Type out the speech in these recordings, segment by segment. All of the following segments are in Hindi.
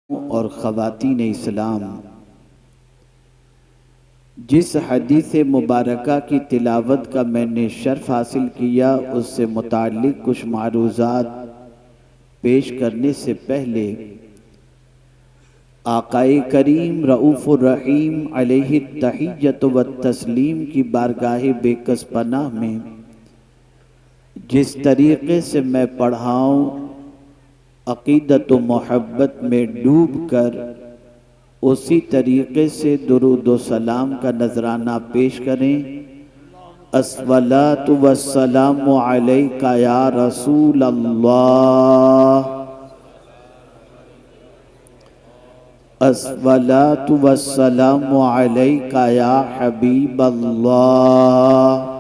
और ख़वातीन इस्लाम, जिस हदीस मुबारका की तिलावत का मैंने शर्फ हासिल किया उससे मुताल्लिक़ कुछ मारूज़ात पेश करने से पहले आक़ाए करीम रऊफ़ुर रहीम अलैहि तहिय्यतु व तस्लीम की बारगाह बेकस पनाह में जिस तरीक़े से मैं पढ़ाऊँ अक़ीदत व मोहब्बत में डूब कर उसी तरीक़े से दुरूद व सलाम का नजराना पेश करें। अस्सलातु वस्सलामु अलैका या रसूल अल्लाह, अस्सलातु वस्सलामु अलैका या हबीब अल्लाह,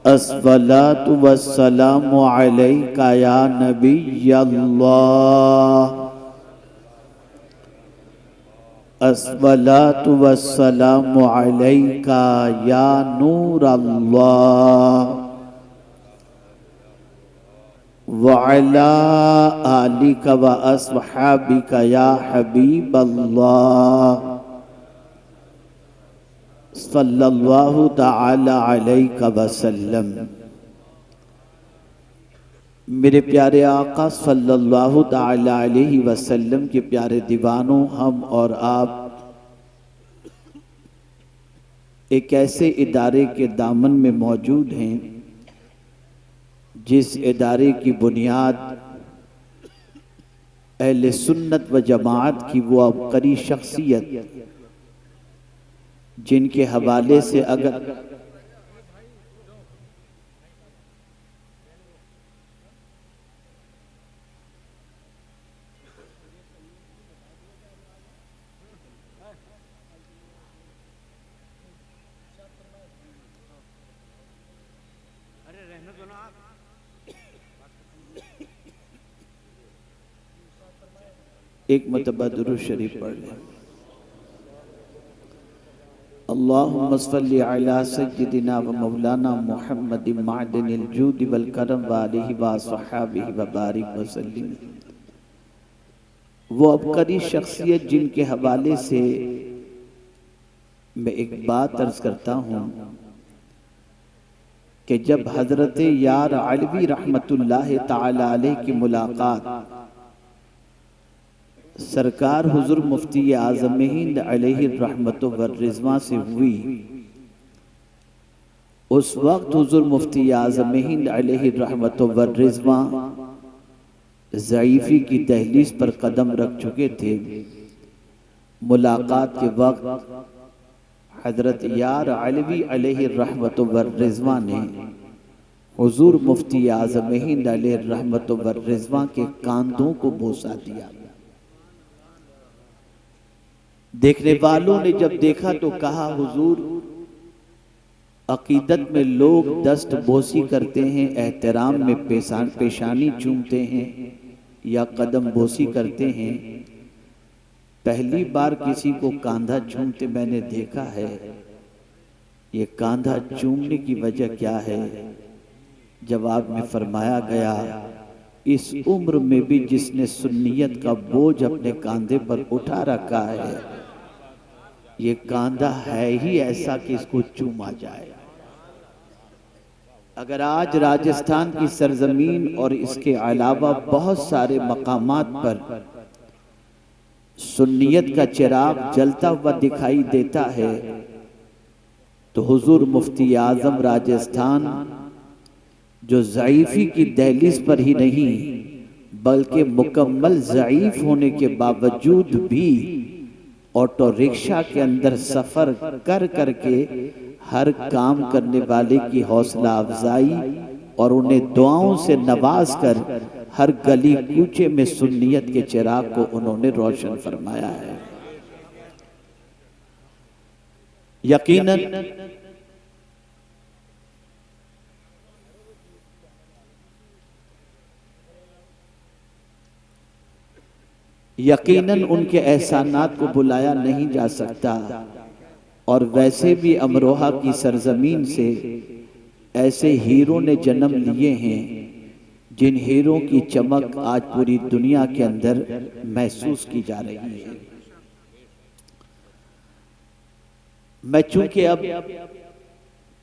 अस्सलातु वस्सलामु अलैका या नबी अल्लाह, अस्सलातु वस्सलामु अलैका या नूर अल्लाह, व अला आलिका व अस्हाबिका या हबीब अल्लाह, सल्लल्लाहु तआला अलैहि वसल्लम। मेरे प्यारे आका सल्लल्लाहु तआला अलैहि वसल्लम के प्यारे दीवानों, हम और आप एक ऐसे इदारे के दामन में मौजूद हैं जिस इदारे की बुनियाद अहले सुन्नत व जमात की वो अबकरी शख्सियत जिनके हवाले से अगर एक मरतबा दुरूद शरीफ पढ़ लें। अल्लाहुम्मा सल्लि अला सय्यिदिना व मौलाना मुहम्मद मादनिल जूद वल करम व आलिहि व अस्हाबिहि व बारिक व सल्लिम। वो अबकरी शख्सियत जिनके हवाले से मैं एक बात अर्ज करता हूँ कि जब हजरत यार अलवी रहमतुल्लाह ताला अलैह की मुलाकात सरकार हुजूर मुफ्ती आज़म हिंद अलैहि रहमतु व रिज़वा से हुई, उस वक्त हुजूर मुफ्ती आज़म हिंद अलैहि रहमतु व रिज़वा ज़ईफ़ी की दहलीज पर कदम रख चुके थे। मुलाकात के वक्त हजरत यार अलवी अलैहि रहमतु व रिज़वा ने हुजूर मुफ्ती आज़म हिंद अलैहि रहमतु व रिज़वा के कांधों को बोसा दिया। देखने वालों ने जब देखा तो कहा, हुजूर अकीदत में लोग दस्त बोसी करते हैं, एहतराम में पेशानी चूमते हैं या कदम बोसी करते हैं, पहली बार किसी को कांधा चूमते मैंने देखा है। ये कांधा चूमने की वजह क्या है? जवाब में फरमाया गया, इस उम्र में भी जिसने सुन्नियत का बोझ अपने कांधे पर उठा रखा है, ये कांधा है ही ऐसा कि इसको चूमा जाए। अगर आज राजस्थान की सरजमीन और इसके अलावा बहुत सारे मकामात पर सुन्नियत का चिराग जलता हुआ दिखाई देता है, तो हुजूर मुफ्ती आजम राजस्थान जो ज़ईफ़ी की दहलीज पर ही नहीं बल्कि मुकम्मल ज़ईफ़ होने के बावजूद भी ऑटो रिक्शा के अंदर सफर कर करके हर काम करने वाले की हौसला अफजाई और उन्हें दुआओं से नवाज कर हर गली कूचे में सुन्नियत के चिराग को उन्होंने रोशन फरमाया है। यकीनन उनके एहसानात को बुलाया नहीं जा सकता, और वैसे भी अमरोहा की सरजमीन से ऐसे हीरो ने जन्म लिए हैं जिन हीरों की चमक आज पूरी दुनिया के अंदर महसूस की जा रही है। मैं चूंकि अब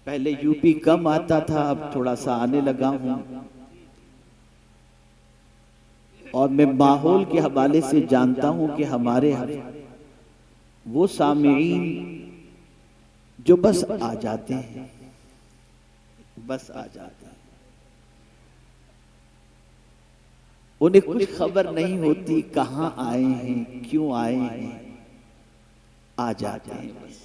पहले यूपी कम आता था, अब थोड़ा सा आने लगा हूं, और मैं माहौल के हवाले से जानता हूं कि हमारे वो सामीईन जो बस आ जाते हैं, बस आ जाते हैं, उन्हें कुछ खबर नहीं होती कहां आए हैं, क्यों आए हैं, आ जाते हैं बस।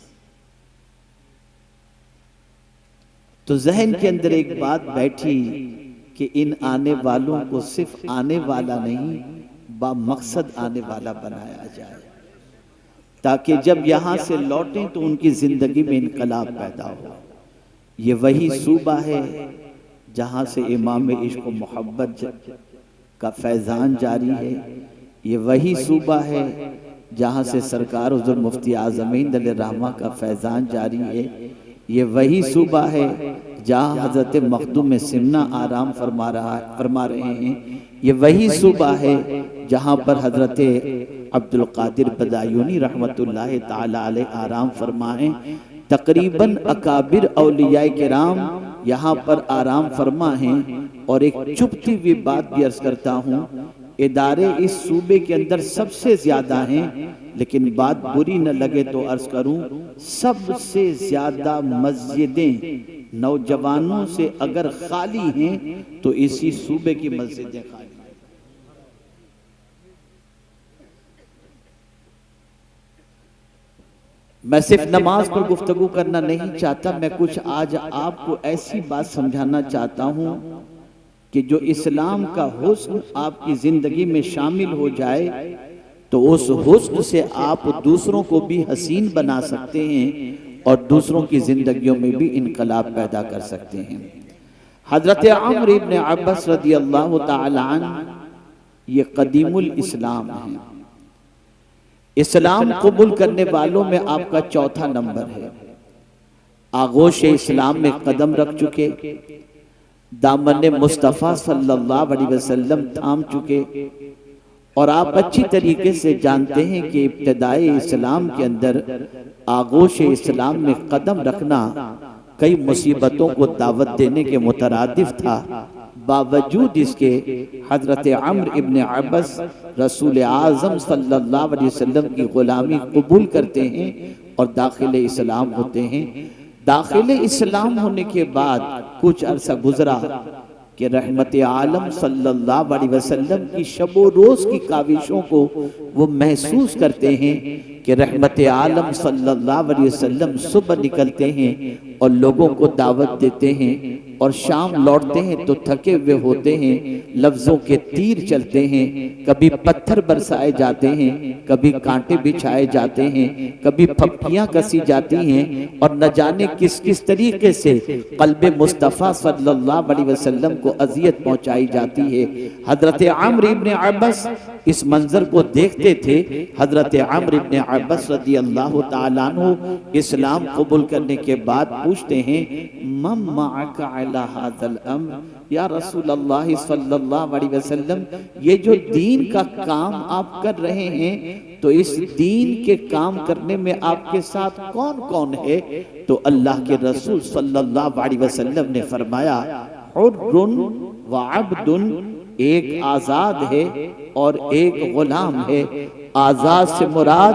तो जहन के अंदर एक बात बैठी कि इन आने वालों को सिर्फ आने वाला नहीं, बामकसद आने वाला बनाया जाए, ताकि जब यहां से लौटें तो उनकी जिंदगी में इनकलाब पैदा हो। ये वही सूबा है जहां से इमाम इश्क व मोहब्बत का फैजान जारी है। ये वही सूबा है जहां से सरकार हुज़ूर मुफ्ती आज़मीन रहमा का फैजान जारी है। ये वही सूबा है जहां हजरत मखदूम सिमना आराम फरमा रहे हैं। ये वही सूबा है जहां पर हजरत अब्दुल कादिर बदायूनी रहमतुल्लाह ताला अलैह आराम फरमाए। तकरीबन अकाबिर औलियाए किराम यहाँ पर आराम फरमा हैं। और एक चुपती हुई बात भी अर्ज करता हूँ, इदारे इस सूबे के अंदर सबसे ज्यादा हैं, लेकिन बात बुरी न लगे तो अर्ज करूं, सबसे ज्यादा मस्जिदें नौजवानों से अगर खाली हैं तो इसी सूबे की मस्जिदें खाली। मैं सिर्फ नमाज पर गुफ्तगू करना नहीं चाहता, मैं कुछ आज आपको ऐसी बात समझाना चाहता हूं कि जो इस्लाम का हुस्न आपकी जिंदगी में शामिल हो जाए तो उस हुस्न से आप दूसरों को भी हसीन बना सकते हैं और दूसरों की जिंदगियों में भी इनकलाब पैदा कर सकते हैं। हजरत अम्र इब्न अब्बास रदियल्लाहु ताला अन्हु ये कदीमुल इस्लाम है। इस्लाम कबूल करने वालों में आपका चौथा नंबर है। आगोश इस्लाम में कदम रख चुके, दामन मुस्तफ़ा सल्लल्लाहु अलैहि वसल्लम थाम चुके, और आप अच्छी तरीके से जानते हैं कि इब्तिदाई इस्लाम के अंदर आगोश इस्लाम में कदम रखना कई मुसीबतों को दावत देने के मुतरादिफ था। बावजूद इसके हजरत अम्र इब्न अब्बास रसूल आज़म सल्लल्लाहु अलैहि वसल्लम की गुलामी कबूल करते हैं और दाखिले इस्लाम होते हैं। दाखिले इस्लाम होने के बाद कुछ अरसा गुजरा कि रहमत आलम सल्लल्लाहु अलैहि वसल्लम की शबो रोज की काविशों को वो महसूस करते हैं कि रहमत आलम सल्लल्लाहु अलैहि वसल्लम सुबह निकलते हैं और लोगों को दावत देते हैं और शाम लौटते हैं तो थके हुए होते हैं, लफ्जों के तीर चलते हैं, कभी पत्थर बरसाए जाते हैं, कभी कांटे बिछाए जाते हैं, कभी फप्तियां कसी जाती हैं, और न जाने किस किस तरीके से क़ल्बे मुस्तफ़ा सल्लल्लाहु अलैहि वसल्लम को अजियत पहुंचाई जाती है। हजरत अम्र इब्न अब्बास इस मंजर को देखते थे। हजरत अम्र इब्न अब्बास रदियल्लाहु ताला अन्हु इस्लाम कबूल करने के बाद पूछते हैं, मम मअका अला हाज़ल अम्र, या रसूल अल्लाह सल्लल्लाहु अलैहि वसल्लम, ये जो दीन का काम आप कर रहे हैं तो इस दीन के काम करने में आपके साथ कौन कौन है? तो अल्लाह के रसूल सल्लल्लाहु अलैहि वसल्लम ने फरमाया, हुर्रुन व अब्दुन, एक आजाद है और एक गुलाम है। आजाद से मुराद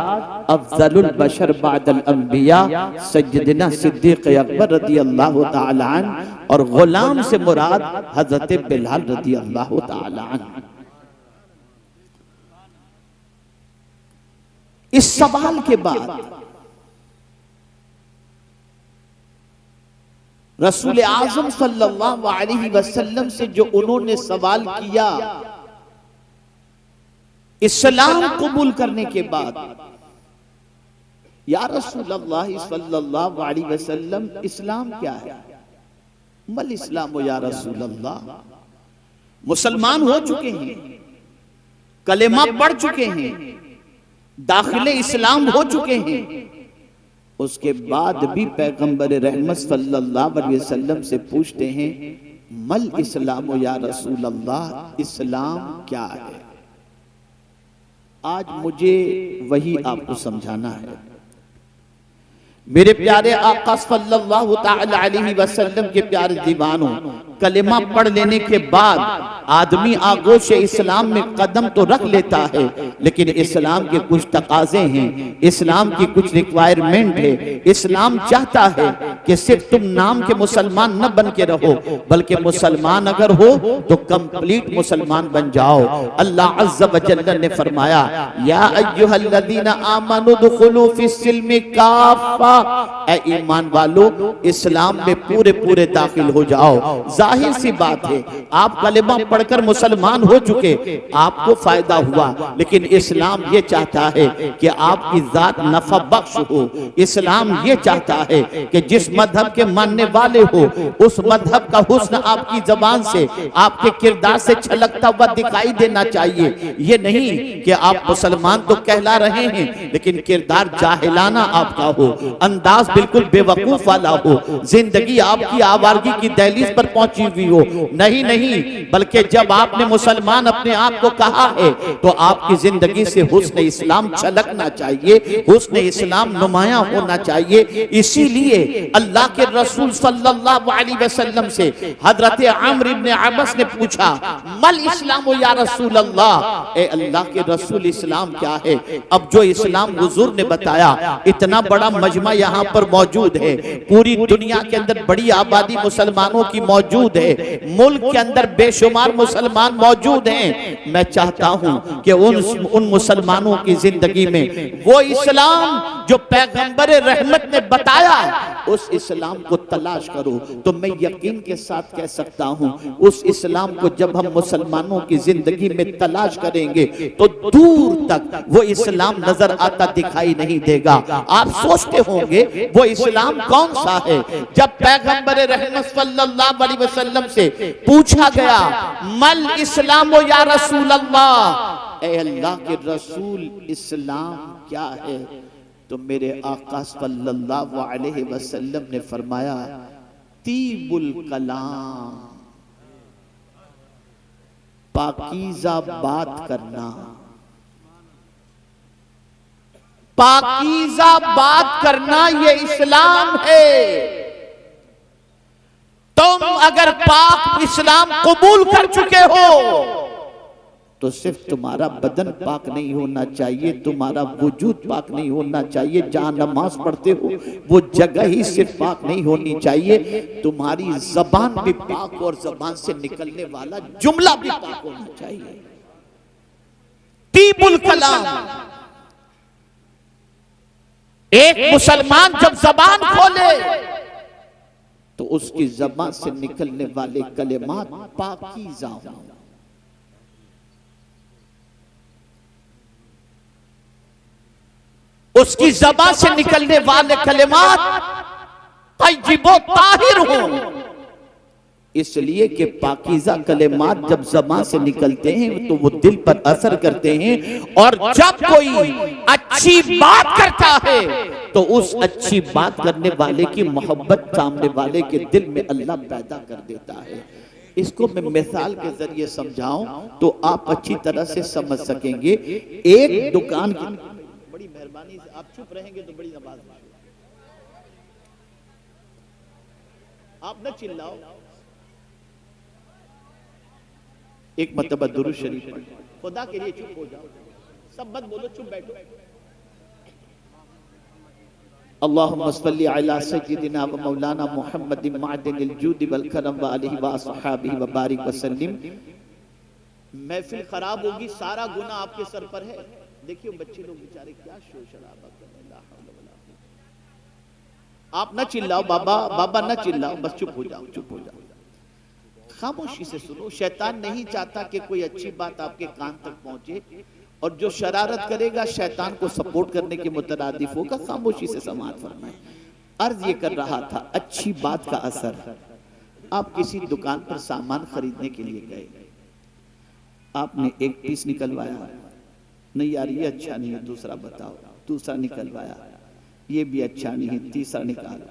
अफजलुल बशर बादल अंबिया सय्यदना सिद्दीक अकबर रदियल्लाहु ताला अन्हु, और गुलाम से मुराद हजरत बिलाल रदियल्लाहु ताला अन्हु। इस सवाल के बाद रसूल आज़म सल्लल्लाहु अलैहि वसल्लम से जो उन्होंने सवाल किया इस्लाम कबूल करने के बाद, या रसूल अल्लाह सल्लल्लाहु अलैहि वसल्लम, इस्लाम क्या है? मल इस्लाम या रसूल अल्लाह, मुसलमान हो चुके हैं, कलेमा पढ़ चुके हैं, दाखिले इस्लाम हो चुके हैं, उसके बाद भी पैगंबर रहमत सल्लल्लाहु अलैहि वसल्लम से पूछते हैं मल इस्लाम या रसूल अल्लाह, इस्लाम क्या है? आज मुझे वही आपको समझाना है। मेरे प्यारे आका सल्लल्लाहु तआला अलैहि वसल्लम के प्यारे दीवानों, कलेमा पढ़ लेने के बाद आदमी आगोश इस्लाम में कदम तो रख लेता है, लेकिन इस्लाम के कुछ तकाजे हैं, इस्लाम की कुछ रिक्वायरमेंट है। इस्लाम चाहता है कि सिर्फ तुम नाम के मुसलमान न बन के रहो, बल्कि मुसलमान अगर हो तो कंप्लीट मुसलमान बन जाओ। अल्लाह अज़्ज़ व जल्ल ने फरमाया, या अय्युहल्लज़ीना आमनू दुखुलू फिस्सिल्मि काफ़ा, ऐ ईमान वालो इस्लाम में पूरे पूरे दाखिल हो जाओ। जाहिर सी बात है, आप कलेमा पढ़कर मुसलमान हो चुके, आपको फायदा हुआ, लेकिन इस्लाम ये चाहता है कि आपकी जात नफा बख्श हो। इस्लाम ये चाहता है कि जिस मजहब के मानने वाले हो, उस मजहब का हुस्न आपकी जबान से, आपके किरदार से छलकता हुआ दिखाई देना चाहिए। ये नहीं कि आप मुसलमान तो कहला रहे हैं, लेकिन किरदार जाहिलाना आपका हो, अंदाज बिल्कुल बेवकूफ वाला हो, जिंदगी आपकी आवारगी की दहलीज पर पहुंची हुई हो। नहीं नहीं, बल्कि जब आपने मुसलमान अपने आप को कहा है तो आपकी जिंदगी से हुस्न इस्लाम छलकना चाहिए, हुस्न इस्लाम नुमायां होना चाहिए। इसीलिए अल्लाह के रसूल सल्लल्लाहु अलैहि वसल्लम से हजरत अम्र इब्न अबस ने पूछा, मल इस्लाम या रसूल अल्लाह, ए अल्लाह के रसूल इस्लाम क्या है? अब जो इस्लाम हुजूर ने बताया, इतना बड़ा मजमा यहाँ पर मौजूद है, पूरी दुनिया के अंदर बड़ी आबादी मुसलमानों की मौजूद है, मुल्क के अंदर बेशुमार मुसलमान मौजूद हैं। मैं चाहता हूं कि उन मुसलमानों की जिंदगी में वो इस्लाम जो पैगंबर रहमत ने बताया, उस इस्लाम को तलाश करो। तो मैं यकीन के साथ कह सकता हूं, उस इस्लाम को जब हम मुसलमानों की जिंदगी में तलाश करेंगे तो दूर तक वो इस्लाम नजर आता दिखाई नहीं देगा। आप सोचते होंगे वो इस्लाम कौन सा है? जब पैगंबर रहमत सल्लल्लाहु अलैहि वसल्लम से पूछा गया, मल इस्लाम या रसूल अल्लाह, ए अल्लाह के रसूल इस्लाम क्या है? तो मेरे आका सल्लल्लाहु अलैहि वसल्लम ने फरमाया, तीबुल कलाम, पाकीज़ा बात करना, पाकीज़ा बात करना ये इस्लाम है। तुम अगर पाक इस्लाम कबूल कर चुके हो तो सिर्फ तुम्हारा बदन पाक नहीं होना चाहिए, तुम्हारा वजूद पाक नहीं होना चाहिए, जहां नमाज पढ़ते हो वो जगह ही सिर्फ पाक नहीं होनी चाहिए, तुम्हारी जबान भी पाक और जबान से निकलने वाला जुमला भी पाक होना चाहिए। तीबुल कलाम, एक मुसलमान जब जबान खोले तो उसकी जबान से निकलने वाले कलेमात पाकीज़ा हों। उसकी ज़बान से निकलने वाले कलेमात तय्यिब ताहिर हों। इसलिए कि पाकीज़ा कलेमात जब ज़बान से निकलते हैं तो वो दिल पर असर करते हैं, और जब कोई अच्छी बात करता है तो उस अच्छी बात करने वाले की मोहब्बत सामने वाले के दिल में अल्लाह पैदा कर देता है। इसको मैं मिसाल के जरिए समझाऊं तो आप अच्छी तरह से समझ सकेंगे। एक दुकान की, बड़ी मेहरबानी से आप चुप रहेंगे तो बड़ी नवाज, आप न चिल्लाओ, एक मरतबा दुरूद शरीफ पढ़, खुदा के लिए चुप हो जाओ, सब मत बोलो, चुप बैठो। अल्लाहुम्मा सल्ली अला सय्यिदिना व मौलाना मुहम्मदिन मअदिनिल जूदि वल करम व आलिहि व अस्हाबिहि व बारिक व सल्लिम। महफिल खराब होगी, सारा गुनाह आपके सर पर है। देखिए बच्चे लोग बेचारे क्या शोर शराबा कर रहे हैं, ला हौला वला कुव्वता। आप न चिल्लाओ बाबा, बाबा न चिल्लाओ, बस चुप हो जाओ, चुप हो जाओ, खामोशी से सुनो। शैतान नहीं चाहता कि कोई अच्छी बात आपके कान तक पहुंचे, और जो शरारत करेगा शैतान को सपोर्ट करने के मुतरादिफ होगा। खामोशी से समाअत फरमाएं। अर्ज ये कर रहा था, अच्छी बात का असर। आप किसी दुकान पर सामान खरीदने के लिए गए, आपने एक पीस निकलवाया, नहीं यार ये अच्छा नहीं है, दूसरा बताओ, दूसरा निकलवाया, ये भी अच्छा नहीं है, तीसरा निकाला,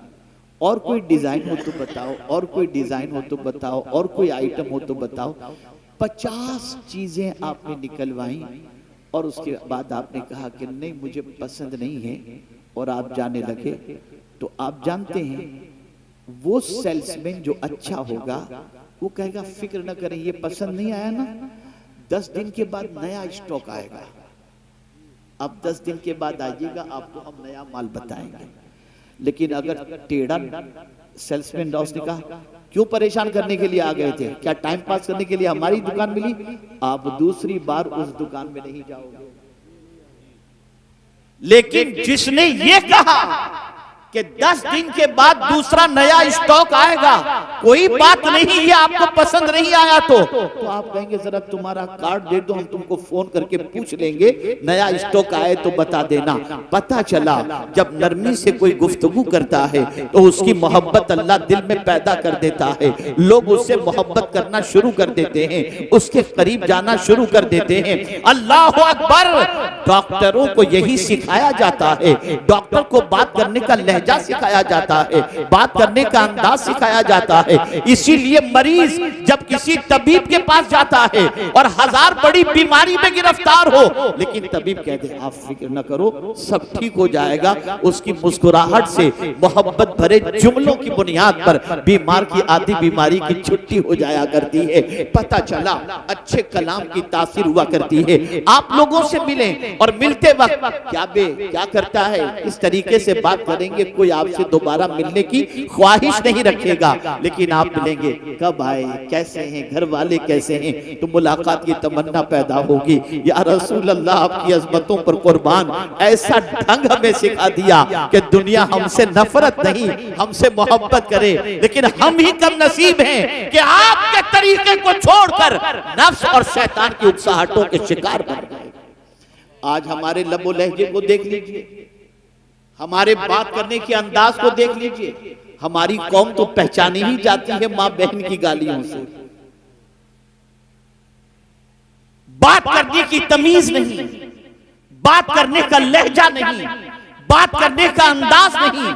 और कोई डिजाइन हो तो बताओ, और कोई डिजाइन हो तो बताओ, और कोई आइटम हो तो बताओ। 50 चीजें आपने निकलवाई और उसके बाद आपने कहा कि नहीं मुझे पसंद नहीं है, और आप जाने लगे। तो आप जानते हैं वो सेल्समैन जो अच्छा होगा वो कहेगा फिक्र न करें, ये पसंद नहीं आया ना, 10 दिन के बाद नया स्टॉक आएगा, अब 10 दिन के बाद आइएगा, आपको हम नया माल बताएंगे। लेकिन अगर टेढ़ा सेल्समैन रहा, उसने कहा क्यों परेशान करने के लिए आ गए थे, क्या टाइम पास करने के लिए हमारी दुकान मिली, आप दूसरी बार उस दुकान में नहीं जाओगे। लेकिन जिसने ये कहा कि 10 दिन के बाद दूसरा नया स्टॉक आएगा, कोई बात नहीं, ये आपको पसंद नहीं आया तो आप कहेंगे जरा तुम्हारा कार्ड दे दो, हम तुमको फोन करके पूछ लेंगे, नया स्टॉक आए तो बता देना। पता चला जब नरमी से कोई गुफ्तगू करता है तो उसकी मोहब्बत अल्लाह दिल में पैदा कर देता है, लोग उससे मोहब्बत करना शुरू कर देते हैं, उसके करीब जाना शुरू कर देते हैं। अल्लाह अकबर। डॉक्टरों को यही सिखाया जाता है, डॉक्टर को बात करने का लहजा सिखाया जाता है, बात करने का अंदाज सिखाया जाता है। इसीलिए मरीज जब किसी तबीब के पास जाता है और 1000 बड़ी बीमारी में गिरफ्तार हो, लेकिन तबीब कहते आप फिक्र न करो, सब ठीक हो जाएगा, उसकी मुस्कुराहट से मोहब्बत भरे जुमलों की बुनियाद पर बीमार की आधी बीमारी की छुट्टी हो जाया करती है। पता चला अच्छे कलाम की तासीर हुआ करती है। आप लोगों से मिलें और मिलते वक्त क्या करता है, इस तरीके से बात करेंगे, कोई आपसे दोबारा मिलने की ख्वाहिश नहीं रखेगा। लेकिन आप मिलेंगे, कब आए, कैसे हैं, घर वाले कैसे हैं, तो मुलाकात की तमन्ना पैदा होगी। या रसूल अल्लाह आपकी अज़मतों पर कुर्बान, ऐसा ढंग हमें सिखा दिया कि दुनिया हमसे नफरत नहीं, हमसे मोहब्बत करे। लेकिन हम ही कम नसीब हैं कि आपके तरीके को छोड़कर नफ्स और शैतान की उकसाहटों के शिकार बन गए। आज हमारे लबो लहजे को देख लीजिए, हमारे बात करने के अंदाज को देख लीजिए। हमारी कौम तो पहचानी ही जाती है मां बहन की गालियों से। बात करने की तमीज नहीं, बात करने का लहजा नहीं, बात करने का अंदाज नहीं,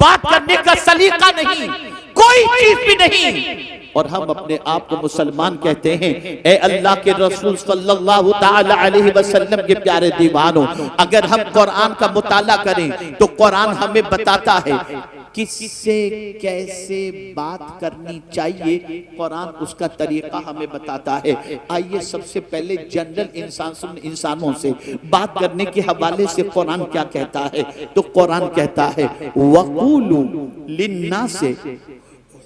बात करने का सलीका नहीं, कोई चीज भी नहीं। और हम अपने आप को मुसलमान कहते हैं। ए अल्लाह के रसूल सल्लल्लाहु ताला अलैहि वसल्लम के प्यारे दीवानों, अगर हम कुरान का मुताला करें तो कुरान हमें बताता है किससे कैसे बात करनी चाहिए, कुरान उसका तरीका हमें बताता है। आइए सबसे पहले जनरल इंसानों से बात करने के हवाले से कुरान क्या कहता है, तो कुरान कहता है वक़ूलू लिन्नासे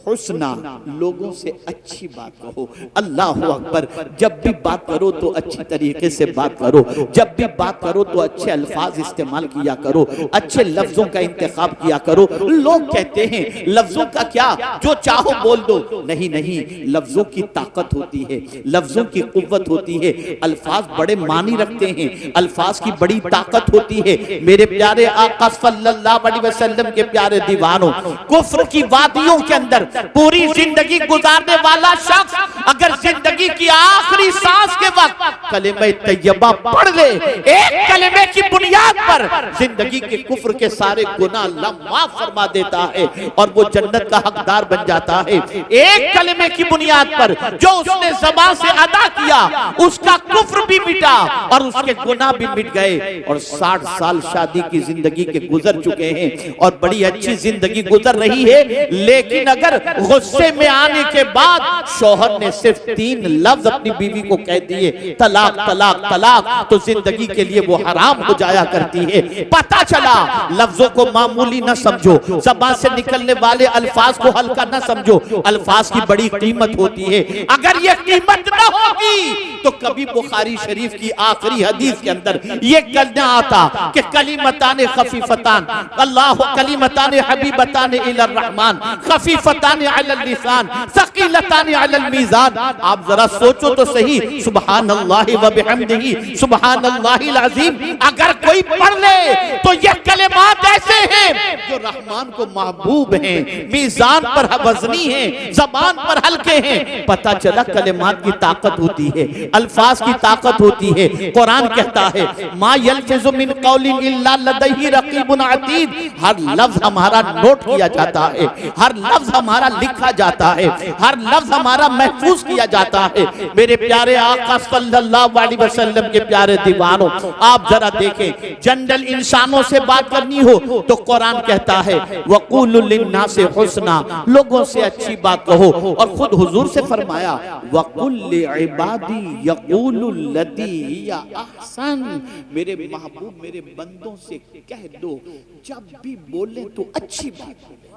हुस्ना, लोगों से अच्छी बात कहो। अल्लाह अकबर। जब भी बात करो तो अच्छी तरीके से बात करो, जब भी बात करो तो अच्छे अल्फाज इस्तेमाल किया करो, अच्छे लफ्जों का इंतखाब किया करो। लोग कहते हैं लफ्जों का क्या, जो चाहो बोल दो। नहीं नहीं, लफ्जों की ताकत होती है, लफ्जों की कुव्वत होती है, अल्फाज बड़े मानी रखते हैं, अल्फाज की बड़ी ताकत होती है। मेरे प्यारे आका सल्लल्लाहु अलैहि वसल्लम के प्यारे दीवानों, कुफ्र की वादियों के अंदर पूरी जिंदगी गुजारने वाला शख्स अगर जिंदगी की आखिरी सांस के वक्त कलिमा तैयबा पढ़ ले, एक कलिमे की बुनियाद पर जिंदगी के कुफ्र के सारे गुनाह अल्लाह माफ फरमा देता है और वो जन्नत का हकदार बन जाता है। एक कलिमे की बुनियाद पर जो उसने ज़बान से अदा किया, उसका कुफ्र भी मिटा और उसके गुनाह भी मिट गए। और 60 साल शादी की जिंदगी के गुजर चुके हैं और बड़ी अच्छी जिंदगी गुजर रही है। लेकिन अगर गुस्से में आने के बाद शौहर ने सिर्फ 3 लफ्ज अपनी बीवी को कह दिए, तलाक तलाक तलाक, तो जिंदगी के लिए वो हराम हो जाया करती है। पता चला लफ्जों को मामूली न समझो, ज़बान से निकलने वाले अल्फाज को हल्का न समझो, अल्फाज की बड़ी कीमत होती है। अगर ये कीमत न होगी तो कभी बुखारी शरीफ की आखिरी हदीस के अंदर ये कहना आता कि कलिमतान खफीफतान, अल्लाह कलिमतान हबीबतान इलर रहमान, खफीफतान खफीफतान अलल लिसान सकीलतान अलल मीज़ान। आप जरा सोचो तो सही, सुब्हानल्लाहि व बिहम्दिही सुब्हानल्लाहिल अज़ीम अगर कोई पढ़ ले तो ये कलिमात ऐसे हैं जो रहमान को महबूब हैं, मीज़ान पर वज़नी हैं, ज़बान पर हल्के हैं। पता चला कलिमात की ताकत होती है, अल्फाज की ताकत होती है। कुरान कहता है मा यल्फिज़ु मिन कौलिन इल्ला लदैहि रक़ीबुन अतीद। हर लफ्ज हमारा नोट किया जाता है, हर लफ्ज हमारा लिखा जाता है, हर लफ्ज हमारा महफूज किया जाता है। मेरे प्यारे आका सल्लल्लाहु अलैहि वसल्लम के प्यारे दीवानों, आप जरा देखें, जनरल इंसानों से बात करनी हो तो कुरान कहता है वक़ूलु लिन्नासि हुस्ना, लोगों से अच्छी बात कहो। और खुद हुजूर से फरमाया वक़ुल लिइबादी यक़ूलु लती हिया अहसन, मेरे महबूब मेरे बंदों से कह दो जब भी बोले तो अच्छी बात बोले।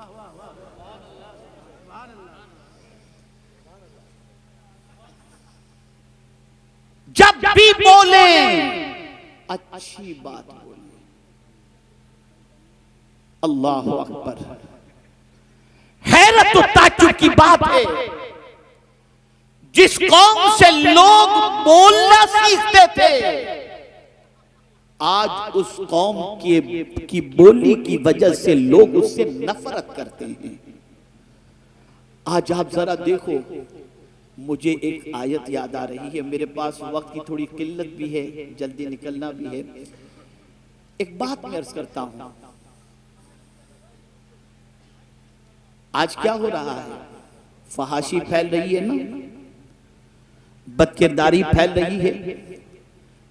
जब भी बोले अच्छी बात बोले। अल्लाह अकबर। हैरत और ताज्जुब की बात है, जिस कौम से लोग बोलना सीखते थे आज उस कौम की बोली की वजह से लोग उससे नफरत करते हैं। आज आप जरा देखो, मुझे एक आयत याद आ रही है, मेरे पास वक्त की थोड़ी किल्लत भी है, जल्दी निकलना भी है। एक बात मैं अर्ज करता हूं, आज क्या हो रहा है, फहाशी फैल रही है ना, बदकिरदारी फैल रही है,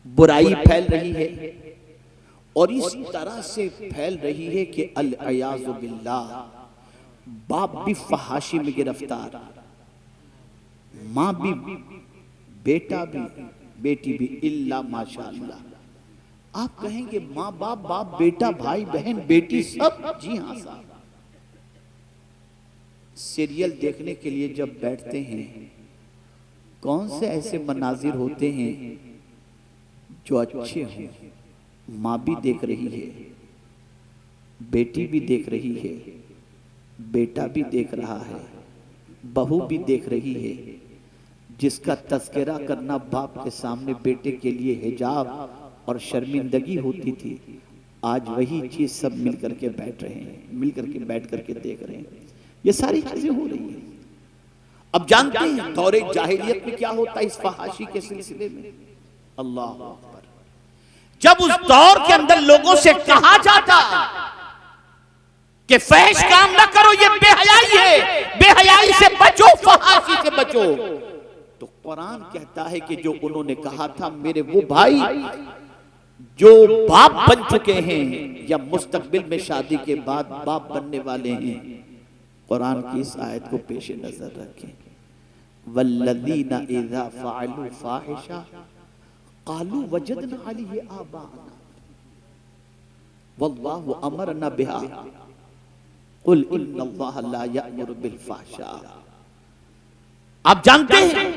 बुराई फैल रही है, और इस तरह से फैल रही है कि अल-अयाज़ु बिल्लाह, बाप भी फहाशी में गिरफ्तार, माँ भी, बेटा भी, बेटी भी, इल्ला माशाअल्लाह। आप कहेंगे माँ बाप, बाप बेटा, भाई बहन, बेटी सब, जी हाँ साहब। सीरियल देखने के लिए जब बैठते हैं, कौन से ऐसे मनाजिर होते हैं जो अच्छे हों। माँ भी देख रही है, बेटी भी देख रही है, बेटा भी देख रहा है, बहू भी देख रही है। जिसका तज़किरा करना बाप के सामने बेटे के लिए हिजाब और शर्मिंदगी होती थी, आज वही चीज सब मिल करके बैठ रहे हैं, मिल करके बैठ करके देख रहे हैं। ये सारी चीजें हो रही हैं। अब जानते हैं दौरे जाहिलियत में क्या होता है इस फहाशी के सिलसिले में। अल्लाह अकबर। जब उस दौर के अंदर लोगों से कहा जाता कि फहश काम ना करो, ये बेहयाई है, बेहयाई से बचो, फहाशी से बचो, तो कुरान कहता है कि जो उन्होंने कहा था, मेरे वो भाई जो बाप बन चुके हैं या मुस्तकबिल में शादी के बाद बाप बनने वाले हैं, कुरान की इस आयत को पेश नजर रखें। वल्लज़ीना इज़ा फ़अलू फ़ाहिशा क़ालू वजदना अलैहि आबाअना वल्लाहु अमरना बिहा कुल इन्नल्लाहा ला यअमुरु बिल फ़हशा। आप जानते हैं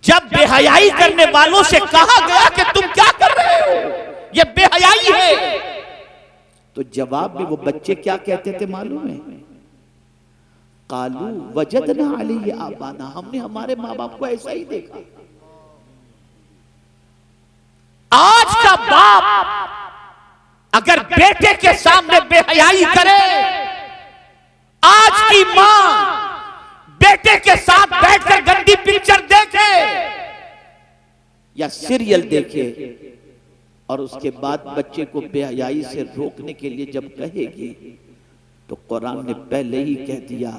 जब बेहयाई करने वालों से कहा गया कि तुम क्या कर रहे हो, ये बेहयाई है, तो जवाब में वो बच्चे क्या कहते थे मालूम है? कालू वजदना अलैहि आबाना, हमने हमारे माँ बाप को ऐसा ही देखा। आज का बाप अगर बेटे के सामने बेहयाई करे, आज की मां बेटे के साथ बैठकर गंदी पिक्चर देखे या सीरियल देखे और उसके बाद बच्चे को बेहयाई से रोकने के लिए जब कहेगी, तो कुरान ने पहले ही कह दिया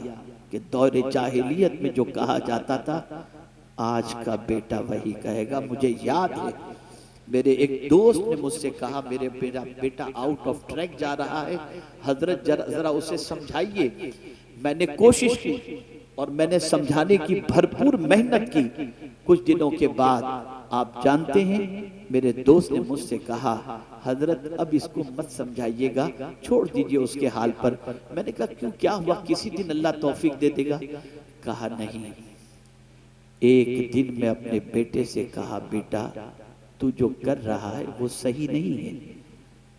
कि दौरे जाहिलियत में जो कहा जाता था, आज का बेटा वही कहेगा। मुझे याद है मेरे एक दोस्त ने मुझसे कहा, मेरे बेटा आउट ऑफ ट्रैक जा रहा है, हजरत जरा उसे समझाइए। मैंने कोशिश की और मैंने समझाने की भरपूर मेहनत की। कुछ दिनों के बाद आप जानते हैं मेरे दोस्त ने मुझसे कहा, हजरत अब इसको मत समझाइएगा, छोड़ दीजिए उसके हाल पर। मैंने कहा क्यों, क्या हुआ, किसी दिन अल्लाह तौफीक दे देगा। कहा नहीं, एक दिन मैं अपने बेटे से कहा, बेटा तू जो कर रहा है वो सही नहीं है,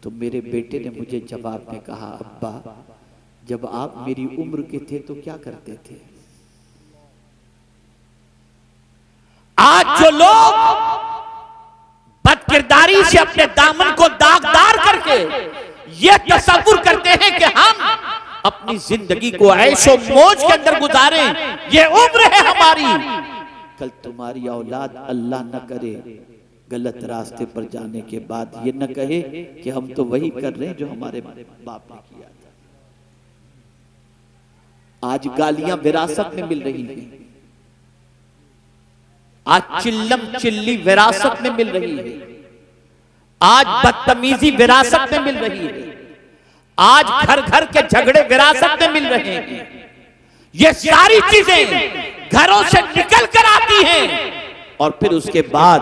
तो मेरे बेटे ने मुझे जवाब में कहा, अब्बा जब आप मेरी उम्र के थे तो क्या करते थे? आज जो लोग बदकिरदारी से अपने दामन को दागदार करके ये तसव्वुर करते हैं कि हम अपनी जिंदगी को ऐशो मौज के अंदर गुजारें, ये उम्र है हमारी, कल तुम्हारी औलाद अल्लाह न करे गलत रास्ते पर जाने के बाद ये न कहे कि हम तो वही कर रहे हैं जो हमारे बाप ने किया था। आज गालियां विरासत में मिल रही हैं, आज चिल्लम चिल्ली विरासत में मिल रही है, आज बदतमीजी विरासत में मिल रही है, आज घर घर के झगड़े विरासत में मिल रहे हैं। ये सारी चीजें घरों से निकल कर आती हैं और फिर उसके बाद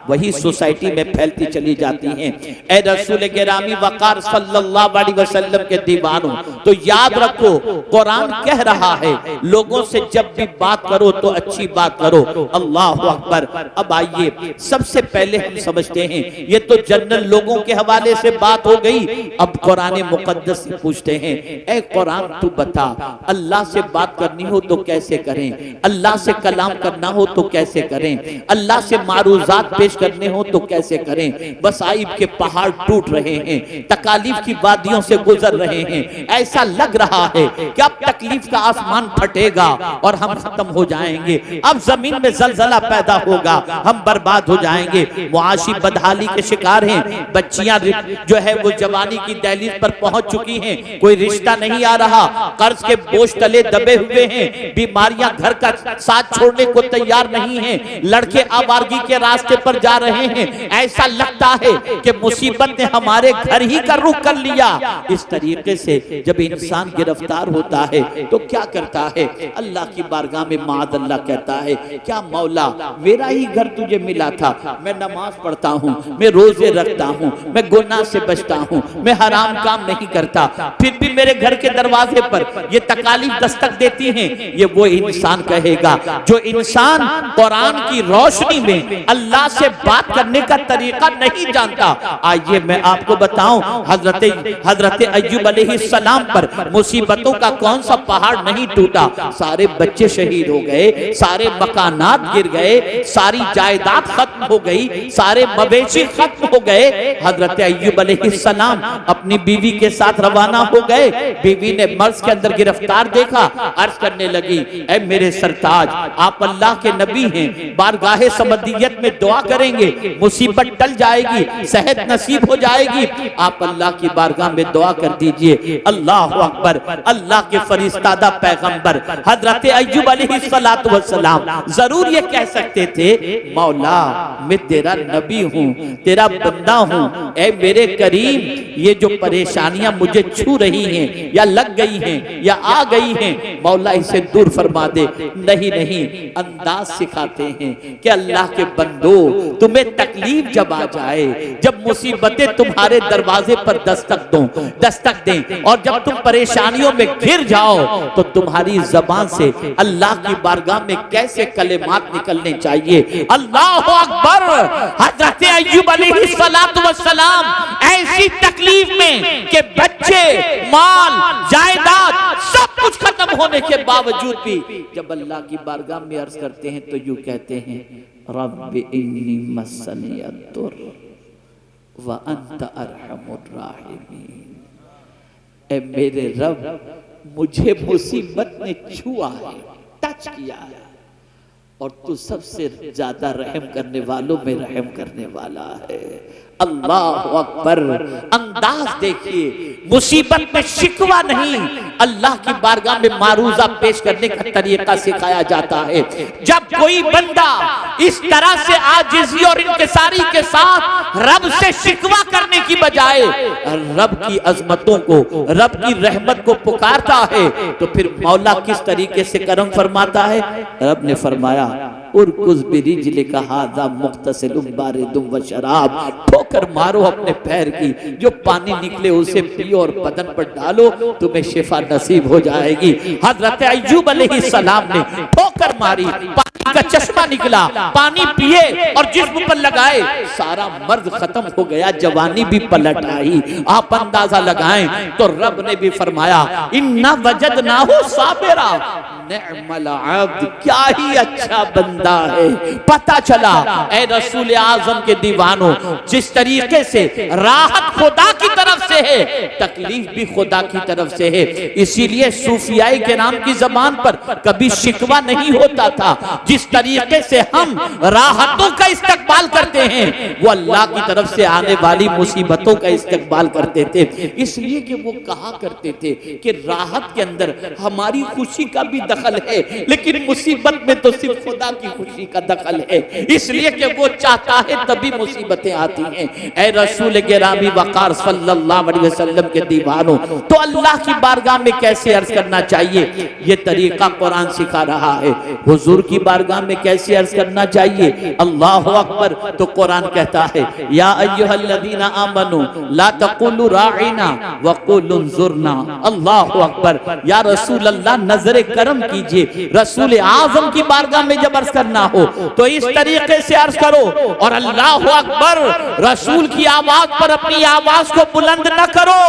वही सोसाइटी में फैलती चली जाती हैं। ए रसूल गिरामी वकार सल्लल्लाहु अलैहि वसल्लम के दीवानों, तो याद रखो कुरान कह रहा है लोगों से जब भी बात करो तो अच्छी बात करो। अल्लाह अकबर। अब आइए सबसे पहले हम समझते हैं, ये तो जनरल लोगों के हवाले से बात हो गई। अब कुरान मुकद्दस से पूछते हैं, ए कुरान तू बता अल्लाह से बात करनी हो तो कैसे करें, अल्लाह से कलाम करना हो तो कैसे करें, अल्लाह से मारूजात पेश करने हो तो कैसे करें। मसाइब के पहाड़ टूट रहे हैं, तकालीफ की वादियों से गुजर रहे हैं, ऐसा लग रहा है कि अब तकलीफ का आसमान फटेगा और हम खत्म हो जाएंगे, अब जमीन में जलजला पैदा होगा, हम बर्बाद हो जाएंगे। मुआशी बदहाली के शिकार हैं, बच्चियां जो है वो जवानी की दहलीज पर पहुंच चुकी हैं, कोई रिश्ता नहीं आ रहा, कर्ज के बोझ तले दबे हुए हैं, बीमारियां घर का साथ छोड़ने को तैयार नहीं है, लड़के आवारगी के रास्ते पर जा रहे हैं, ऐसा लगता है कि मुसीबत ने हमारे घर ही का रुख कर लिया। इस तरीके से जब इंसान गिरफ्तार होता है तो क्या करता है, अल्लाह की बारगाह में माद अल्लाह कहता है, क्या मौला मेरा ही घर तुझे मिला था, मैं नमाज पढ़ता हूँ, मैं रोजे रखता हूँ, मैं गुनाह से बचता हूँ, मैं हराम काम नहीं करता, फिर भी मेरे घर के दरवाजे पर ये तकालीफ दस्तक देती हैं। ये वो इंसान कहेगा जो इंसान कुरान की रोशनी में अल्लाह से बात करने का तरीका नहीं जानता। आइए मैं आपको बताऊं, हजरत अय्यूब अलैहिस्सलाम पर मुसीबतों का कौन सा पहाड़ नहीं टूटा। सारे बच्चे शहीद हो गए, सारे मकानात गिर गए, सारी जायदाद खत्म हो गई, सारे मवेशी खत्म हो गए। हजरत अय्यूब अलैहिस्सलाम अपनी बीवी के साथ रवाना हो गए। बीवी ने मर्ज के अंदर गिरफ्तार देखा, अर्ज करने लगी, ऐ मेरे सरताज आप अल्लाह के नबी हैं, बारगाहे समदियत में दुआ करेंगे, मुसीबत टल जाएगी, सेहत नसीब हो जाएगी, आप अल्लाह की बारगाह में दुआ कर दीजिए। अल्लाह अकबर। अल्लाह के फरिश्तादा पैगंबर हजरत अय्यूब अलैहिस्सलातु वस्सलाम जरूर ये कह सकते थे, मौला मैं तेरा नबी हूँ, तेरा बंदा हूँ, ऐ मेरे करीम ये जो परेशानियां मुझे छू रही हैं या लग गई हैं या आ गई हैं, मौला इसे दूर फरमा दे। नहीं नहीं, अंदाज सिखाते हैं कि अल्लाह के बंदो तुम्हें तकलीफ जब आ जाए, जब मुसीबतें तुम्हारे दरवाजे पर दस्तक दें और जब तुम परेशानियों में घिर जाओ तो तुम्हारी जबान से अल्लाह की बारगाह में कैसे कलेमात निकलने चाहिए। अल्लाह अकबर। हजरत अय्यूब अलैहिस्सलातु वस्सलाम ऐसी तकलीफ में कि बच्चे, माल, जायदाद सब कुछ खत्म होने के बावजूद भी जब अल्लाह की बारगाह में अर्ज करते हैं तो यूं कहते हैं, रब्बि इन्नी मस्सनी अद्दुर्र व अंत अरहमुर राहिमीन। ए मेरे रब मुझे मुसीबत ने छुआ है, टच किया है, और तू सबसे ज्यादा रहम करने वालों में रहम करने वाला है। अल्लाह अकबर। अंदाज देखिए, मुसीबत में शिकवा नहीं, अल्लाह की बारगाह में मारूजा पेश करने का तरीका सिखाया जाता है। जब कोई बंदा इस तरह से आजिज़ी और इंकिसारी के साथ रब से शिकवा करने की बजाय रब की अजमतों को, रब की रहमत को पुकारता है तो फिर मौला किस तरीके से करम फरमाता है। रब ने फरमाया, उरकुज़ बिरिज्लिका हाज़ा मुग़तसिलुम बारिदुम व शराब, ठोकर मारो अपने पैर की, जो पानी निकले उसे पियो और बदन पर डालो, तुम्हें शिफा नसीब हो जाएगी। हजरत अय्यूब अलैहिस्सलाम ने ठोकर ठोकर मारी, पानी का चश्मा निकला, पानी पिए और जिस्म पर लगाए, सारा मर्द खत्म हो गया, जवानी भी पलट आई। आप अंदाजा लगाएं तो रब ने भी फरमाया इन्ना वजदनाहु साबिरा निअमल अब्द, क्या ही अच्छा बंदा है। पता चला ऐ रसूल आजम के दीवानों, जिस तरीके से राहत खुदा की तरफ से है, तकलीफ भी खुदा की तरफ से है। इसीलिए सूफियाई के नाम की जबान पर कभी शिकवा नहीं होता था। जिस तरीके से हम राहतों का इस्तकबाल करते हैं, वो अल्लाह की तरफ से आने वाली मुसीबतों का इस्तकबाल करते थे। इसलिए कि वो कहा करते थे कि राहत के अंदर हमारी खुशी का भी दखल है, लेकिन मुसीबत में तो सिर्फ खुदा की खुशी का दखल है। इसलिए कि वो चाहता है तभी मुसीबतें आती हैं। ऐ रसूल गिरामी वक़ार सल्लल्लाहु अलैहि वसल्लम के दीवानों, तो अल्लाह की बारगाह में कैसे अर्ज करना चाहिए, ये तरीका कुरान सिखा रहा है। हुजूर की बारगाह में कैसे अर्ज करना चाहिए, अल्लाहु अकबर, तो कुरान कहता है या अय्युहल्लज़ीना आमनू ला तक़ुलू राइना वक़ुलू उन्ज़ुरना। अल्लाहु अकबर, या रसूल अल्लाह नजर करम कीजिए। रसूल आजम की बारगाह में जब अर्ज करना हो तो इस तरीके से अर्ज करो, और अल्लाहु अकबर, रसूल की आवाज पर अपनी आवाज को बुलंद न करो।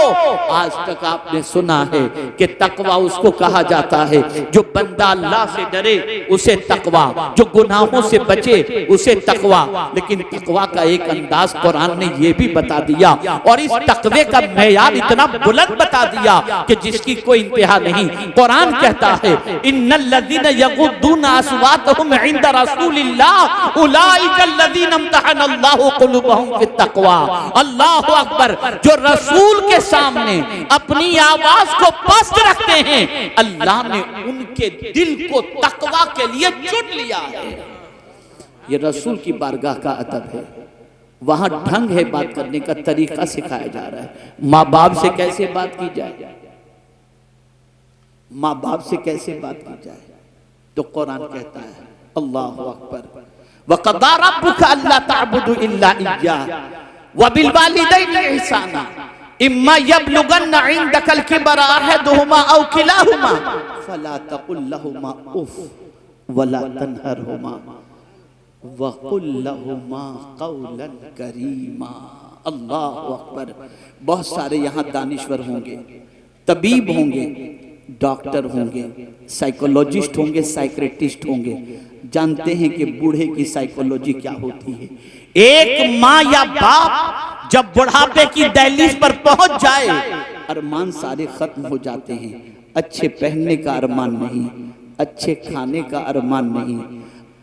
आज तक आपने सुना है कि तकवा उसको कहा जाता है जो बंदा अल्लाह से डरे उसे तकवा, जो गुनाहों से बचे उसे तकवा। लेकिन तकवा का एक अंदाज कुरान ने ये भी बता दिया, और इस तकवे का मेयार इतना बुलंद बता दिया कि जिसकी कोई इंतहा नहीं। कुरान कहता है इन्नल्लज़ीना यग़ुद्दूना अस्वातहुम इंदा रसूलिल्लाह उलाइका अल्लज़ीना इम्तहनल्लाहु क़ुलूबहुम फित्तक़वा। अल्लाहु अकबर, जो रसूल के सामने अपनी आवाज को पस्त रखते हैं, अल्लाह ने उनके दिल को तकवा के लिए चुन लिया है। ये रसूल की बारगाह का अदब है, वहां ढंग है, बात करने का तरीका सिखाया जा रहा है। माँ बाप से कैसे बात की जाए, माँ बाप से कैसे बात की जाए, तो कुरान कहता है अल्लाहु अकबर, वक़ज़ा रब्बुका अल्ला तअबुदू इल्ला इय्याह व बिल वालिदैनि इहसाना इम्मा यबलुगन्ना इंदकल किबरा अहदुहुमा औ किलाहुमा फला तकुल लहुमा उफ वला तनहरहुमा वकुल लहुमा कौलन करीमा। अल्लाहु अकबर। बहुत सारे यहाँ दानिश्वर होंगे, तबीब होंगे, डॉक्टर होंगे, साइकोलॉजिस्ट होंगे, साइक्रेटिस्ट होंगे, जानते हैं कि बूढ़े की साइकोलॉजी क्या होती है। एक माँ या बाप जब बुढ़ापे की दहलीज पर पहुंच जाए, अरमान सारे खत्म हो जाते हैं। अच्छे पहनने का अरमान नहीं, अच्छे खाने का अरमान नहीं,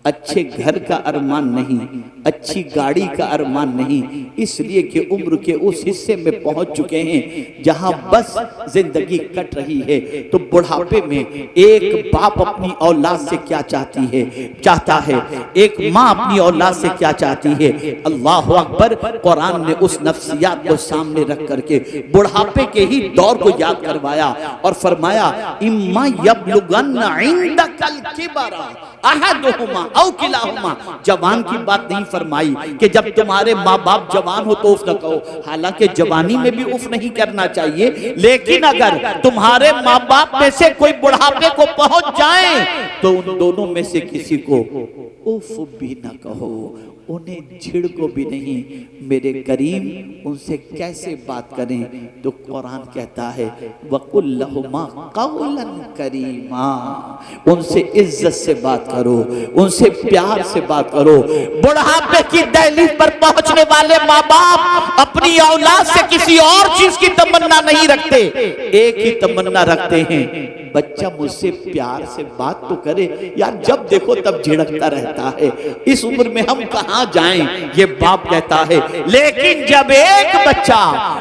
अच्छे घर का अरमान नहीं, अच्छी गाड़ी का अरमान नहीं, इसलिए कि उम्र के उस हिस्से में पहुंच चुके हैं जहां बस जिंदगी कट रही है। तो बुढ़ापे में एक बाप अपनी औलाद से क्या चाहता है, एक माँ अपनी औलाद से क्या चाहती है। अल्लाह अकबर। कुरान ने उस नफ्सियात को सामने रख करके बुढ़ापे के ही दौर को याद करवाया और फरमाया इम्मा यबलुगन्ना इंदकल किबरा अहदुहुमा औ किलाहुमा। जवान की बात नहीं फरमाई कि जब तुम्हारे माँ बाप जवान हो तो उफ न कहो, हालांकि जवानी में भी उफ नहीं करना चाहिए, लेकिन अगर तुम्हारे माँ बाप में से कोई बुढ़ापे को पहुंच जाए तो उन दोनों में से किसी को उफ भी न कहो, उन्हें छिड़को भी नहीं। मेरे करीम उनसे कैसे बात करें, तो कुरान कहता है वकुल लहुमा कौलन करीमा, उनसे इज्जत से बात करो, उनसे प्यार से बात करो। बुढ़ापे की दहलीज पर पहुंचने वाले माँ बाप अपनी औलाद से किसी और चीज की तमन्ना नहीं रखते, एक ही तमन्ना रखते हैं, बच्चा मुझसे प्यार से बात तो करे। यार जब देखो तब झिड़कता रहता है, इस उम्र में हम कहां जाएं, ये बाप कहता है। लेकिन जब एक बच्चा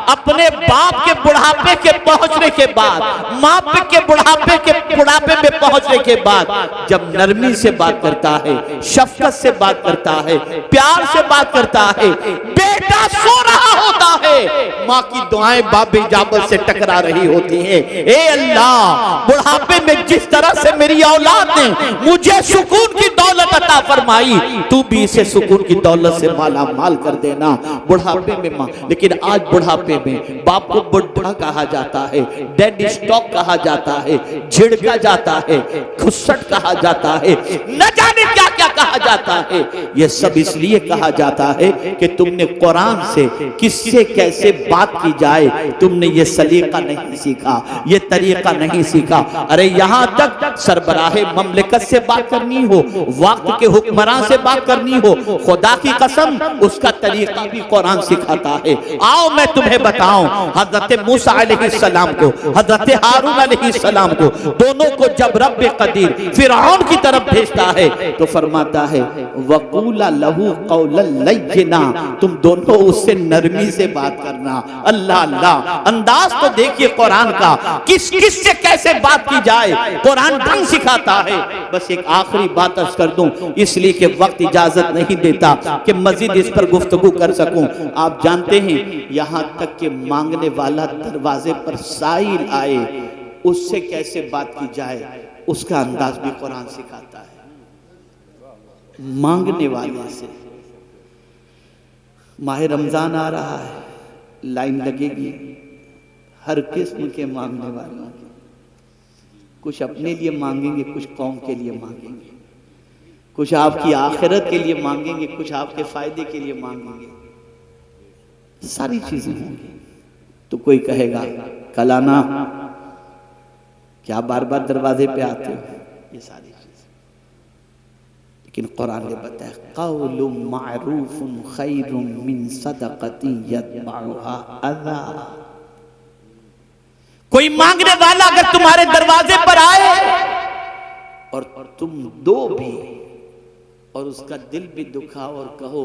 अपने बाप के बुढ़ापे के पहुंचने के बाद, माँ के बुढ़ापे में पहुंचने के बाद जब नरमी से बात करता है, शफकत से बात करता है, प्यार से बात करता है, बेटा सो रहा होता है है, माँ की दुआएं बाबे इजाबत से टकरा रही होती हैं। ए अल्लाह, बुढ़ापे में जिस तरह से मेरी औलाद ने मुझे सुकून की दौलत अता फरमाई, तू भी इसे सुकून की दौलत से माला माल कर देना बुढ़ापे में माँ। लेकिन आज बुढ़ापे में बाप को बुढ़ा कहा जाता है, डेड स्टॉक कहा जाता है, झिड़का जाता है, खुसट कहा जाता है, न जाने क्या क्या कहा जाता है। यह सब इसलिए कहा जाता है कि तुमने कुरान से किससे कैसे बात की जाए तुमने ये सलीका नहीं सीखा, ये तरीका नहीं सीखा। अरे यहां तक सरबराहे ममलिकत से बात करनी हो, वक्त के हुक्मरान से बात करनी हो, खुदा की कसम उसका तरीका भी कुरान सिखाता है। आओ मैं तुम्हें बताऊं, हजरत मूसा अलैहिस्सलाम को, हजरत हारून अलैहिस्सलाम को, दोनों को जब रब कदीर फिरऔन की तरफ भेजता है तो फरमाता है वक़ूला लहू क़ौलन लय्यिना, तुम दोनों उससे नरमी से बात करना। अल्लाह अल्लाह, अंदाज तो देखिए कुरान का, किस किस से कैसे बात की जाए कुरान ढंग सिखाता है। बस एक आखिरी बात अर्ज कर दूं, इसलिए कि वक्त इजाजत नहीं देता कि मजीद इस पर गुफ्तगू कर सकूं। आप जानते हैं यहां तक कि मांगने वाला दरवाजे पर साइल आए, उससे कैसे बात की जाए उसका अंदाज भी कुरान सिखाता है। मांगने वाले से, माह रमजान आ रहा है, लाइन लगेगी हर किस्म के मांगने वालों की। कुछ अपने लिए मांगेंगे, कुछ कौम के लिए मांगेंगे, कुछ आपकी आखिरत के लिए मांगेंगे, कुछ आपके फायदे के लिए मांगेंगे, सारी चीजें होंगी। तो कोई कहेगा कल आना, क्या बार बार दरवाजे पे आते हो, ये सारी चीजें। लेकिन कुरान ने बताया क़ौलुम मारूफुन खैरुम मिन सदक़तिन यतबउहा अज़ा। कोई मांगने वाला अगर तुम्हारे दरवाजे पर आए और तुम दो भी और उसका दिल भी दुखाओ और कहो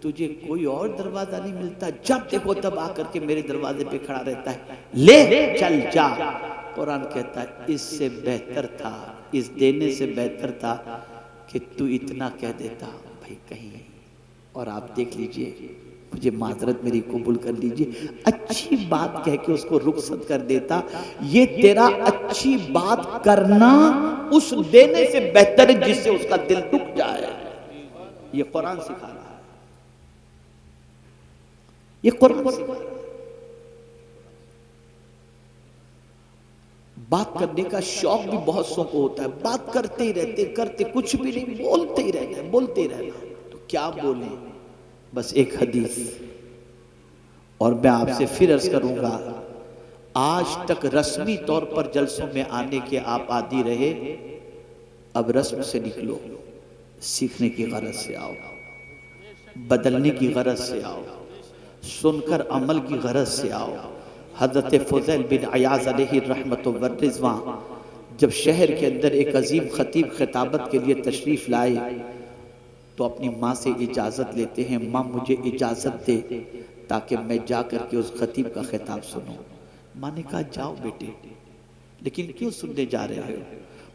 तुझे कोई और दरवाजा नहीं मिलता, जब देखो तब आकर के मेरे दरवाजे पे खड़ा रहता है, ले चल जा। कुरान कहता है इससे बेहतर था, इस देने से बेहतर था कि तू इतना कह देता भाई कहीं, और आप देख लीजिए, मुझे माजरत मेरी कबूल कर लीजिए, अच्छी बात कह के उसको रुखसत कर देता। ये तेरा अच्छी बात करना उस देने से बेहतर है जिससे उसका दिल दुख जाए। ये कुरान सिखा रहा है, ये कुरान सिखा रहा है। बात करने का शौक भी बहुत सौ को होता है, बात करते ही रहते, करते कुछ भी नहीं, बोलते ही रहना, बोलते ही रहना। तो क्या बोले, बस एक हदीस, और मैं आपसे फिर अर्ज करूंगा, आज तक रस्मी तौर पर जलसों में आने के आप आदी रहे, अब रस्म से निकलो, सीखने की गरज से आओ, बदलने की गरज से आओ, सुनकर अमल की गरज से आओ। हज़रत फ़ुज़ैल बिन अयाज़ अलैहि रहमतु व रिज़वान जब शहर के अंदर एक अजीम खतीब खिताबत के लिए तशरीफ़ लाए तो अपनी माँ से इजाज़त लेते हैं, माँ मुझे इजाज़त दे ताकि मैं जा कर के उस खतीब का खिताब सुनूं। माँ ने कहा जाओ बेटे, लेकिन क्यों सुनने जा रहे हो?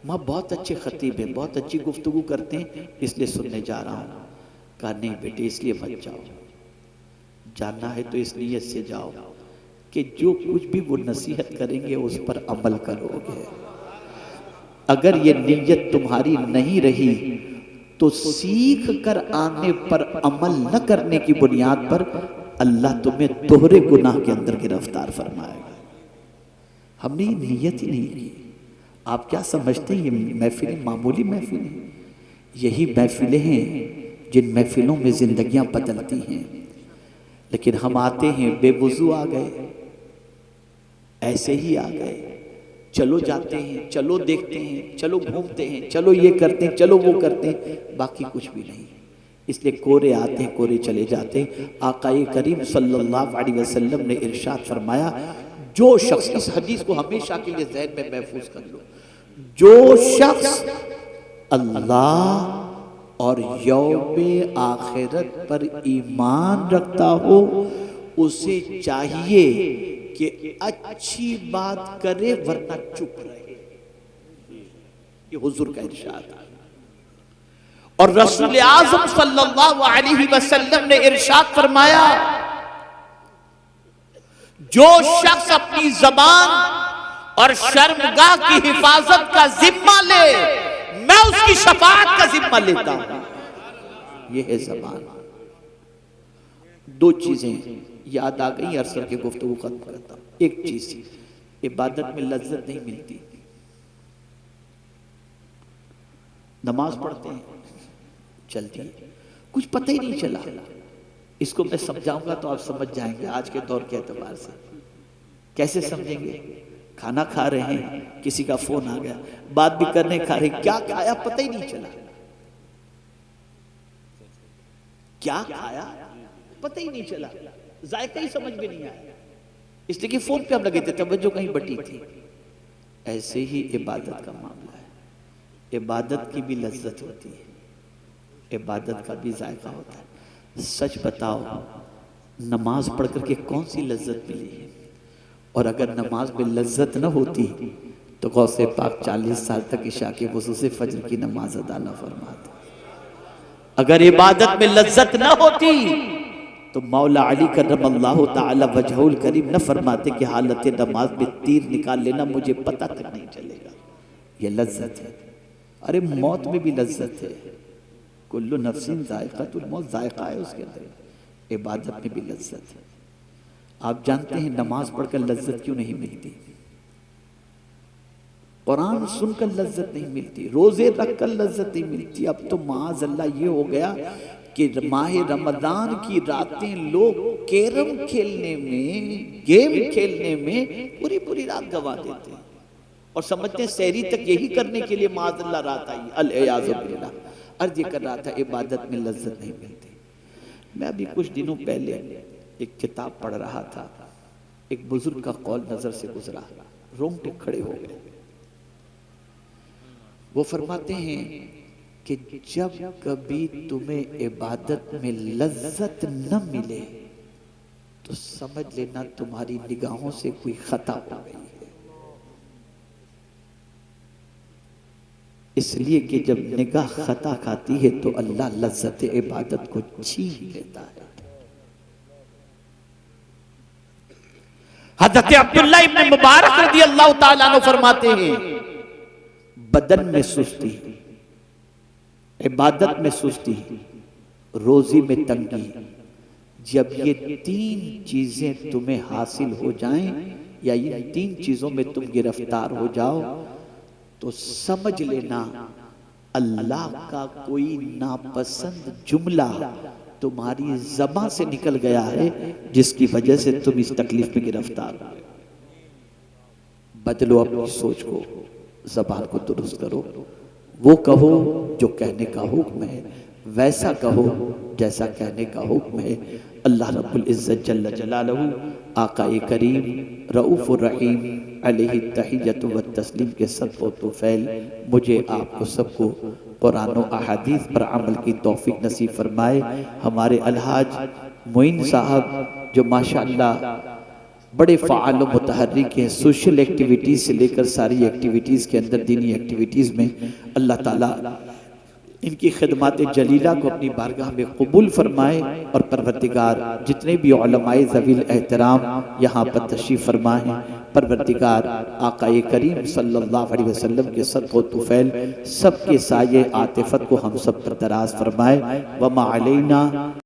माँ बहुत अच्छे खतीब हैं, बहुत अच्छी गुफ्तगू करते हैं, इसलिए सुनने जा रहा हूँ। कहा नहीं बेटे इसलिए मत जाओ, जानना है तो इस नीयत से जाओ कि जो कुछ भी वो नसीहत करेंगे उस पर अमल करोगे। अगर ये नीयत तुम्हारी नहीं रही तो सीख कर आने पर अमल न करने की बुनियाद पर अल्लाह तुम्हें दोहरे गुनाह के अंदर गिरफ्तार फरमाएगा। हमने ये नीयत ही नहीं की। आप क्या समझते हैं ये महफिलें मामूली महफिलें? यही महफिलें हैं जिन महफिलों में जिंदगियां बदलती हैं। लेकिन हम आते हैं बेवुजू आ गए, ऐसे ही आ गए, चलो जाते हैं, चलो देखते हैं, चलो घूमते हैं, चलो ये करते हैं, चलो वो करते हैं, बाकी कुछ भी नहीं। इसलिए कोरे आते हैं, कोरे चले जाते हैं। आकाए करीम सल्लल्लाहु अलैहि वसल्लम ने इरशाद फरमाया, जो शख्स, इस हदीस को हमेशा के लिए ज़हन में महफूज कर लो, जो शख्स अल्लाह और यौमे आखिरत पर ईमान रखता हो उसे चाहिए कि अच्छी बात करे वरना चुप रहे। ये हुजूर का इरशाद है। और रसूल आज़म सल्लल्लाहु अलैहि वसल्लम ने इरशाद फरमाया, जो शख्स अपनी जबान और शर्मगाह की हिफाजत का जिम्मा ले, मैं उसकी शफाअत का जिम्मा लेता हूं। यह है जबान। दो चीजें याद आ गई, अरसर के गुफ्तगू खत्म करता हूं। एक चीज, इबादत में लज्जत नहीं मिलती। नमाज पढ़ते हैं, चलती है, कुछ पता ही नहीं चला। इसको मैं समझाऊंगा तो आप समझ जाएंगे आज के दौर के एतबार से। कैसे समझेंगे? खाना खा रहे हैं, किसी का फोन आ गया, बात भी करने खा रहे, क्या खाया पता ही नहीं चला। क्या खाया पता ही नहीं चला, जायका ही समझ में नहीं आया, इसलिए कि फोन पे हम लगे थे, तवज्जो कहीं बटी थी। ऐसे ही इबादत का मामला है। इबादत की भी लज्जत होती है, इबादत का भी जायका होता है। सच बताओ, नमाज पढ़ करके कौन सी लज्जत मिली है? और अगर नमाज में लज्जत न होती तो गौसे पाक 40 साल तक इशा के वज़ू से फजर की नमाज अदा न फरमाते। अगर इबादत में लज्जत न होती तो मौला अली करमल्लाहु ताला वजहुल करीम न फरमाते कि हालत नमाज में तीर निकाल लेना, मुझे पता तक नहीं चलेगा। ये लज्जत है। अरे मौत में भी लज्जत है। कुल्लु नफ्सिन जायक़तुल मौत, जायका है उसके अंदर। इबादत में भी लज्जत है। आप जानते हैं नमाज पढ़कर लज्जत क्यों नहीं मिलती? कुरान सुनकर लज्जत नहीं मिलती, रोजे रखकर लज्जत नहीं मिलती। अब तो माज़ अल्लाह ये हो गया कि माह रमजान की रातें लोग कैरम खेलने में, गेम खेलने में पूरी पूरी रात गवा देते हैं और समझते हैं सहरी तक यही करने के लिए माज़ अल्लाह रात आई। अल-इयाज़ु बिल्लाह। अर्ज कर रहा था, इबादत में लज्जत नहीं मिलती। मैं अभी कुछ दिनों पहले एक किताब पढ़ रहा था, एक बुजुर्ग का कौल नजर से गुजरा, रोंगटे खड़े हो गए। वो फरमाते हैं कि जब कभी तुम्हें इबादत में लज्जत न मिले तो समझ लेना तुम्हारी निगाहों से कोई खता हो गई है। इसलिए कि जब निगाह खता खाती है तो अल्लाह लज्जत इबादत को छीन लेता है। हज़रत अब्दुल्लाह इब्न मुबारक रज़ियल्लाहु ताला अन्हु फरमाते हैं, बदन में सुस्ती, इबादत में सुस्ती, रोजी में तंगी, जब ये तीन चीजें तुम्हें हासिल हो जाएं या ये तीन चीजों में तुम गिरफ्तार हो जाओ तो समझ लेना अल्लाह का कोई नापसंद जुमला तुम्हारी ज़बान से निकल गया है, जिसकी वजह से तुम इस तकलीफ में गिरफ्तार हो। बदलो अपनी सोच को, ज़बान को दुरुस्त करो। वो कहो जो कहने का हुक्म है, वैसा कहो जैसा कहने का हुक्म है। अल्लाह रब्बुल इज़्ज़त जल्ल जलालहू, आक़ाए करीम रऊफ़ुर रहीम अलैहि तहिय्यतु व तस्लीम के सदक़े तुफ़ैल मुझे आपको सबको कुरान और अहादीस पर अमल की तौफीक नसीब फरमाए। हमारे अलहाज मोइन साहब जो माशाअल्लाह बड़े फ़आल व मुतहर्रिक हैं, सोशल एक्टिविटीज़ से लेकर सारी एक्टिविटीज़ के अंदर दीनी एक्टिविटीज़ में, अल्लाह ताला इनकी खिदमात जलीला को अपनी बारगाह में कबूल फरमाए। और परवरदिगार जितने भी उलमाए ज़वील एहतराम यहाँ पर तशरीफ़ फरमाए हैं, परवरदिगार आक़ाए करीम सल्लल्लाहु अलैहि वसल्लम के सदक़े तुफ़ैल सबके साये आतिफ़त को हम सब पर दराज फरमाए। व मा अलैना